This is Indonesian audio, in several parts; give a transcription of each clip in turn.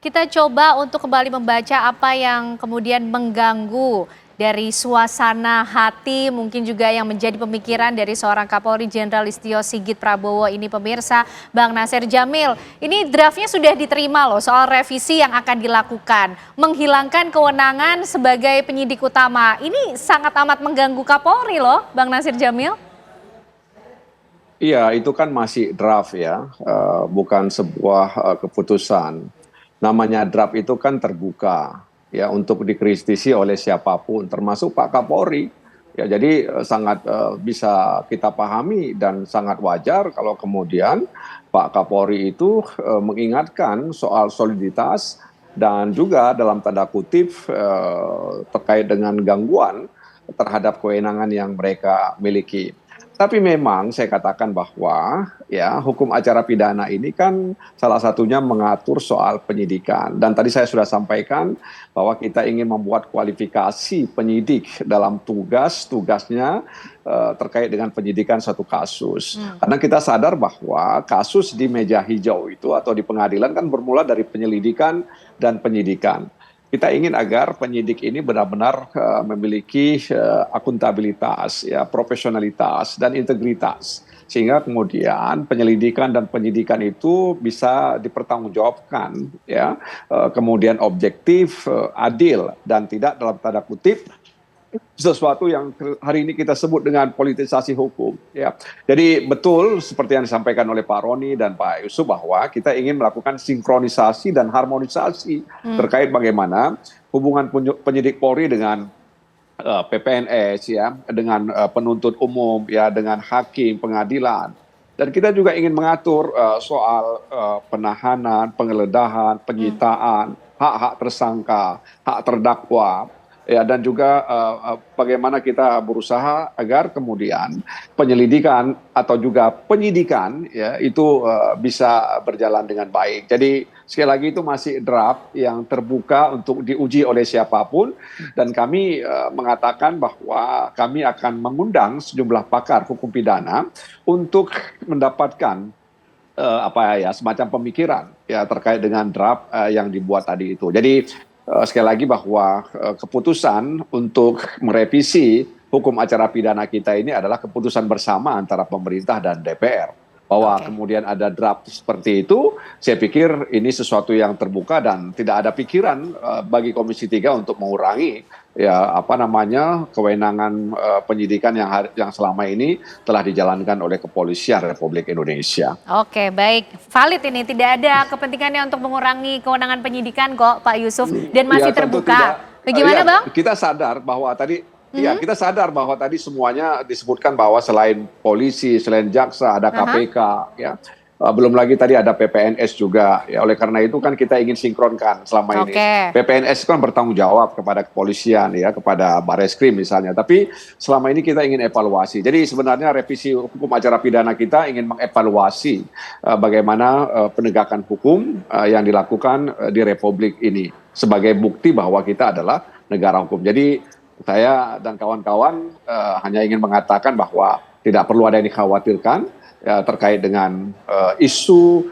Kita coba untuk kembali membaca apa yang kemudian mengganggu dari suasana hati, mungkin juga yang menjadi pemikiran dari seorang Kapolri Jenderal Listio Sigit Prabowo ini pemirsa, Bang Nasir Jamil. Ini draftnya sudah diterima loh soal revisi yang akan dilakukan. Menghilangkan kewenangan sebagai penyidik utama. Ini sangat amat mengganggu Kapolri loh, Bang Nasir Jamil. Iya, itu kan masih draft ya, bukan sebuah keputusan. Namanya draft itu kan terbuka ya untuk dikritisi oleh siapapun, termasuk Pak Kapolri. Ya, jadi sangat bisa kita pahami dan sangat wajar kalau kemudian Pak Kapolri itu mengingatkan soal soliditas dan juga dalam tanda kutip terkait dengan gangguan terhadap kewenangan yang mereka miliki. Tapi memang saya katakan bahwa ya hukum acara pidana ini kan salah satunya mengatur soal penyidikan. Dan tadi saya sudah sampaikan bahwa kita ingin membuat kualifikasi penyidik dalam tugasnya terkait dengan penyidikan satu kasus. Karena kita sadar bahwa kasus di meja hijau itu atau di pengadilan kan bermula dari penyelidikan dan penyidikan. Kita ingin agar penyidik ini benar-benar memiliki akuntabilitas, ya, profesionalitas dan integritas, sehingga kemudian penyelidikan dan penyidikan itu bisa dipertanggungjawabkan, ya, kemudian objektif, adil dan tidak dalam tanda kutip sesuatu yang hari ini kita sebut dengan politisasi hukum. Ya. Jadi betul seperti yang disampaikan oleh Pak Roni dan Pak Yusuf bahwa kita ingin melakukan sinkronisasi dan harmonisasi terkait bagaimana hubungan penyidik Polri dengan PPNS, ya, dengan penuntut umum, ya, dengan hakim, pengadilan. Dan kita juga ingin mengatur soal penahanan, penggeledahan, penyitaan, hak-hak tersangka, hak terdakwa. Ya, dan juga bagaimana kita berusaha agar kemudian penyelidikan atau juga penyidikan ya itu bisa berjalan dengan baik. Jadi sekali lagi itu masih draft yang terbuka untuk diuji oleh siapapun, dan kami mengatakan bahwa kami akan mengundang sejumlah pakar hukum pidana untuk mendapatkan semacam pemikiran ya terkait dengan draft yang dibuat tadi itu. Jadi sekali lagi bahwa keputusan untuk merevisi hukum acara pidana kita ini adalah keputusan bersama antara pemerintah dan DPR. Bahwa kemudian ada draft seperti itu, saya pikir ini sesuatu yang terbuka dan tidak ada pikiran bagi Komisi 3 untuk mengurangi kewenangan penyidikan yang selama ini telah dijalankan oleh Kepolisian Republik Indonesia. Oke, baik. Valid ini, tidak ada kepentingannya untuk mengurangi kewenangan penyidikan kok Pak Yusuf, dan masih terbuka. Bagaimana Bang? Kita sadar bahwa tadi ya, kita sadar bahwa tadi semuanya disebutkan bahwa selain polisi, selain jaksa, ada KPK, ya. Belum lagi tadi ada PPNS juga. Ya, oleh karena itu kan kita ingin sinkronkan selama ini. PPNS kan bertanggung jawab kepada kepolisian, ya, kepada Bareskrim misalnya. Tapi selama ini kita ingin evaluasi. Jadi sebenarnya revisi hukum acara pidana kita ingin mengevaluasi bagaimana penegakan hukum yang dilakukan di Republik ini sebagai bukti bahwa kita adalah negara hukum. Jadi saya dan kawan-kawan hanya ingin mengatakan bahwa tidak perlu ada yang dikhawatirkan ya, terkait dengan isu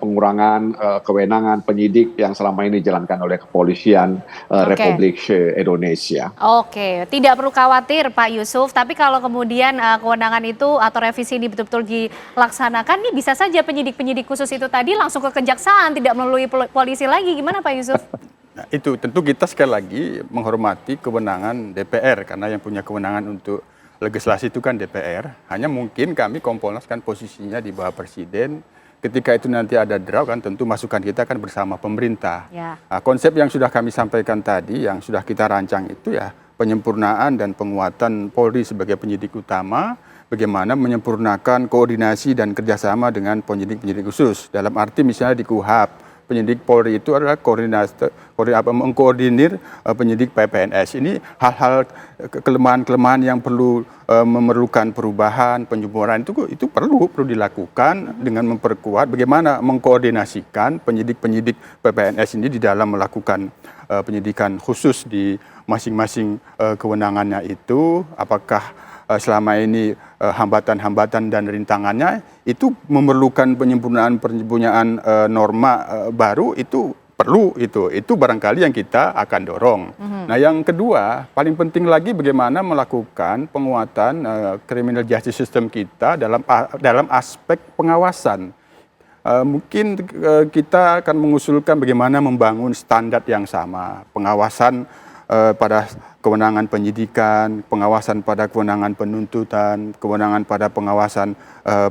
pengurangan kewenangan penyidik yang selama ini dijalankan oleh Kepolisian Republik Indonesia. Oke, tidak perlu khawatir Pak Yusuf, tapi kalau kemudian kewenangan itu atau revisi ini betul-betul dilaksanakan, nih bisa saja penyidik-penyidik khusus itu tadi langsung ke kejaksaan, tidak melalui polisi lagi, gimana Pak Yusuf? Nah, itu tentu kita sekali lagi menghormati kewenangan DPR, karena yang punya kewenangan untuk legislasi itu kan DPR. Hanya mungkin kami Kompolnas kan posisinya di bawah Presiden. Ketika itu nanti ada draft kan tentu masukan kita kan bersama pemerintah. Ya. Nah, konsep yang sudah kami sampaikan tadi, yang sudah kita rancang itu ya penyempurnaan dan penguatan Polri sebagai penyidik utama, bagaimana menyempurnakan koordinasi dan kerjasama dengan penyidik-penyidik khusus. Dalam arti misalnya di KUHP, penyidik Polri itu adalah mengkoordinir penyidik PPNS. Ini hal-hal kelemahan-kelemahan yang perlu memerlukan perubahan, penyempurnaan itu perlu dilakukan dengan memperkuat bagaimana mengkoordinasikan penyidik-penyidik PPNS ini di dalam melakukan penyidikan khusus di masing-masing kewenangannya itu. Apakah selama ini hambatan-hambatan dan rintangannya itu memerlukan penyempurnaan norma baru, itu perlu itu barangkali yang kita akan dorong. Nah, yang kedua, paling penting lagi bagaimana melakukan penguatan criminal justice system kita dalam aspek pengawasan. Mungkin kita akan mengusulkan bagaimana membangun standar yang sama, pengawasan pada kewenangan penyidikan, pengawasan pada kewenangan penuntutan, kewenangan pada pengawasan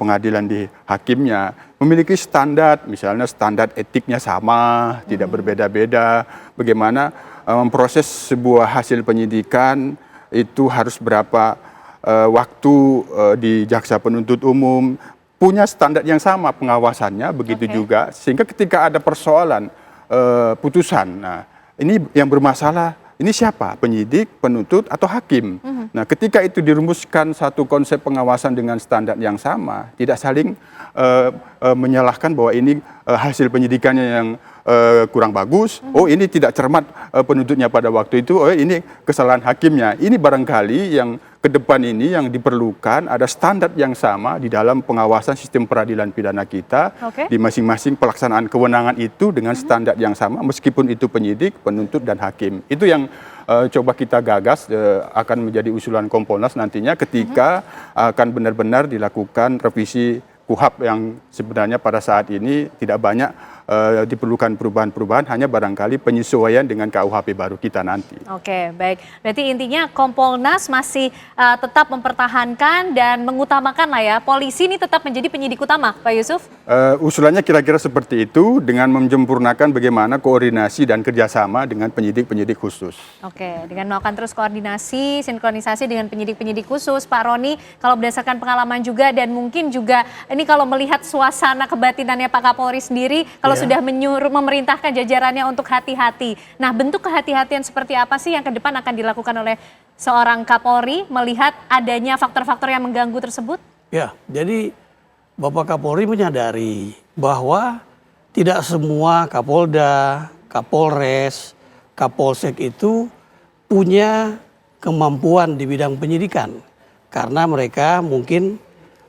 pengadilan di hakimnya, memiliki standar, misalnya standar etiknya sama, tidak berbeda-beda, bagaimana memproses sebuah hasil penyidikan itu harus berapa waktu di jaksa penuntut umum, punya standar yang sama pengawasannya, begitu juga, sehingga ketika ada persoalan putusan, nah ini yang bermasalah, ini siapa? Penyidik, penuntut, atau hakim? Nah, ketika itu dirumuskan satu konsep pengawasan dengan standar yang sama, tidak saling menyalahkan bahwa ini hasil penyidikannya yang kurang bagus, oh ini tidak cermat penuntutnya pada waktu itu, oh ini kesalahan hakimnya. Ini barangkali yang ke depan ini yang diperlukan ada standar yang sama di dalam pengawasan sistem peradilan pidana kita, di masing-masing pelaksanaan kewenangan itu dengan standar yang sama, meskipun itu penyidik, penuntut, dan hakim. Itu yang coba kita gagas, akan menjadi usulan Kompolnas nantinya ketika akan benar-benar dilakukan revisi KUHP yang sebenarnya pada saat ini tidak banyak diperlukan perubahan-perubahan, hanya barangkali penyesuaian dengan KUHP baru kita nanti. Oke, baik. Berarti intinya Kompolnas masih tetap mempertahankan dan mengutamakan lah ya, polisi ini tetap menjadi penyidik utama, Pak Yusuf? Usulannya kira-kira seperti itu, dengan menyempurnakan bagaimana koordinasi dan kerjasama dengan penyidik-penyidik khusus. Oke, dengan melakukan terus koordinasi, sinkronisasi dengan penyidik-penyidik khusus, Pak Roni, kalau berdasarkan pengalaman juga dan mungkin juga ini kalau melihat suasana kebatinannya Pak Kapolri sendiri, kalau sudah menyuruh memerintahkan jajarannya untuk hati-hati. Nah, bentuk kehati-hatian seperti apa sih yang ke depan akan dilakukan oleh seorang Kapolri melihat adanya faktor-faktor yang mengganggu tersebut? Ya, jadi Bapak Kapolri menyadari bahwa tidak semua Kapolda, Kapolres, Kapolsek itu punya kemampuan di bidang penyidikan. Karena mereka mungkin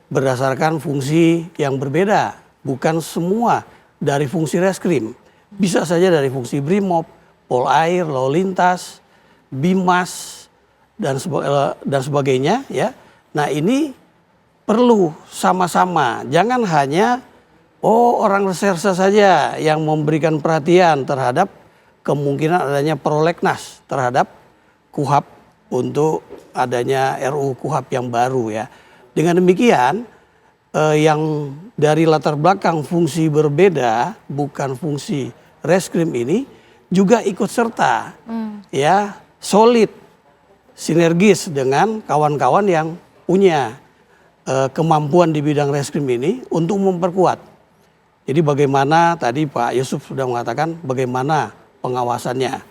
berdasarkan fungsi yang berbeda. Bukan semua dari fungsi reskrim, bisa saja dari fungsi Brimob, Polair, Lalu Lintas, Bimas, dan sebagainya. Ya, nah ini perlu sama-sama, jangan hanya orang reserse saja yang memberikan perhatian terhadap kemungkinan adanya prolegnas terhadap KUHP untuk adanya RUU KUHP yang baru ya. Dengan demikian, yang dari latar belakang fungsi berbeda, bukan fungsi reskrim ini, juga ikut serta, ya solid, sinergis dengan kawan-kawan yang punya kemampuan di bidang reskrim ini untuk memperkuat. Jadi bagaimana tadi Pak Yusuf sudah mengatakan bagaimana pengawasannya.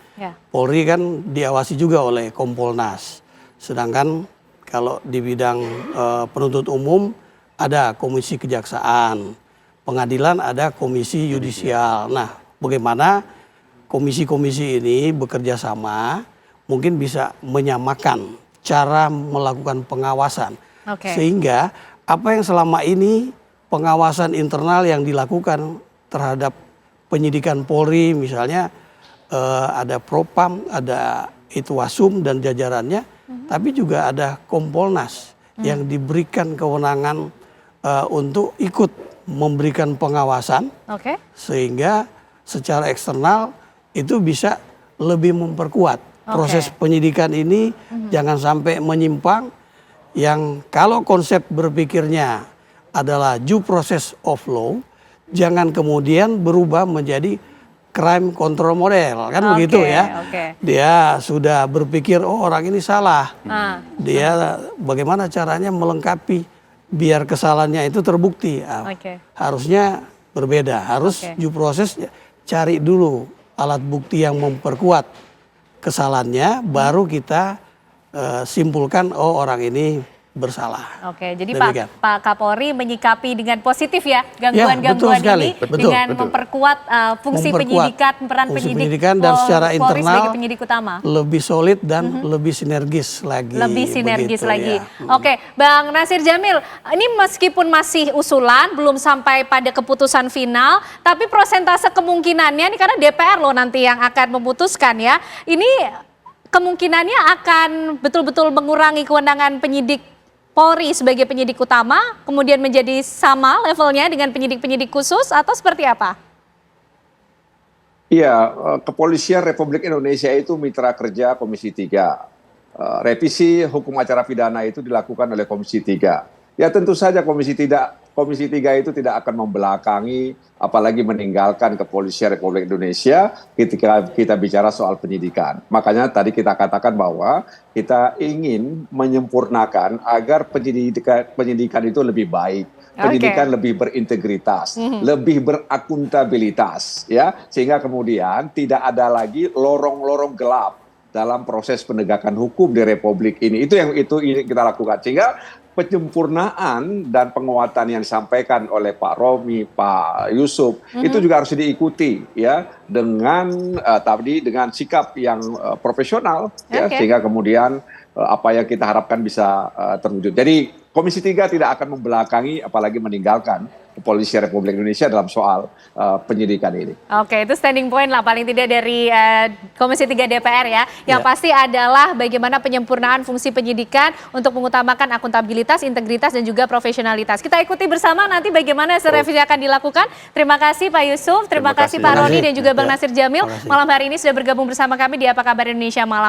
Polri kan diawasi juga oleh Kompolnas, sedangkan kalau di bidang penuntut umum ada komisi kejaksaan, pengadilan ada komisi yudisial. Nah, bagaimana komisi-komisi ini bekerja sama, mungkin bisa menyamakan cara melakukan pengawasan. Sehingga apa yang selama ini pengawasan internal yang dilakukan terhadap penyidikan Polri, misalnya ada Propam, ada Itwasum dan jajarannya, tapi juga ada Kompolnas yang diberikan kewenangan untuk ikut memberikan pengawasan, sehingga secara eksternal itu bisa lebih memperkuat proses penyidikan ini. Jangan sampai menyimpang, yang kalau konsep berpikirnya adalah due process of law, jangan kemudian berubah menjadi crime control model, kan begitu ya. Dia sudah berpikir orang ini salah, dia bagaimana caranya melengkapi biar kesalahannya itu terbukti. Harusnya berbeda, harus due process, cari dulu alat bukti yang memperkuat kesalahannya, baru kita simpulkan orang ini bersalah. Oke, jadi Demikian. Pak Kapolri menyikapi dengan positif ya betul gangguan-gangguan sekali. ini Betul, dengan betul. memperkuat fungsi Memperkuat penyidikan, peran fungsi penyidik penyidikan dan secara Polri internal sebagai penyidik utama. lebih solid dan lebih sinergis lagi. Lebih sinergis begitu lagi. ya. Oke, Bang Nasir Jamil, ini meskipun masih usulan, belum sampai pada keputusan final, tapi prosentase kemungkinannya ini karena DPR loh nanti yang akan memutuskan ya. Ini kemungkinannya akan betul-betul mengurangi kewenangan penyidik Polri sebagai penyidik utama, kemudian menjadi sama levelnya dengan penyidik-penyidik khusus atau seperti apa? Iya, Kepolisian Republik Indonesia itu mitra kerja Komisi 3. Revisi hukum acara pidana itu dilakukan oleh Komisi 3. Ya tentu saja Komisi 3 itu tidak akan membelakangi apalagi meninggalkan Kepolisian Republik Indonesia ketika kita bicara soal penyidikan. Makanya tadi kita katakan bahwa kita ingin menyempurnakan agar penyidikan itu lebih baik. Penyidikan lebih berintegritas, lebih berakuntabilitas, ya, sehingga kemudian tidak ada lagi lorong-lorong gelap dalam proses penegakan hukum di Republik ini. Itu yang kita lakukan, sehingga penyempurnaan dan penguatan yang disampaikan oleh Pak Romi, Pak Yusuf itu juga harus diikuti, ya, dengan tadi dengan sikap yang profesional, ya, sehingga kemudian apa yang kita harapkan bisa terwujud. Jadi Komisi 3 tidak akan membelakangi apalagi meninggalkan Kepolisian Republik Indonesia dalam soal penyidikan ini. Oke, itu standing point lah paling tidak dari Komisi 3 DPR ya. Yang pasti adalah bagaimana penyempurnaan fungsi penyidikan untuk mengutamakan akuntabilitas, integritas dan juga profesionalitas. Kita ikuti bersama nanti bagaimana revisi akan dilakukan. Terima kasih Pak Yusuf, terima kasih Pak Roni dan juga Bang Nasir Jamil. Malam hari ini sudah bergabung bersama kami di Apa Kabar Indonesia Malam.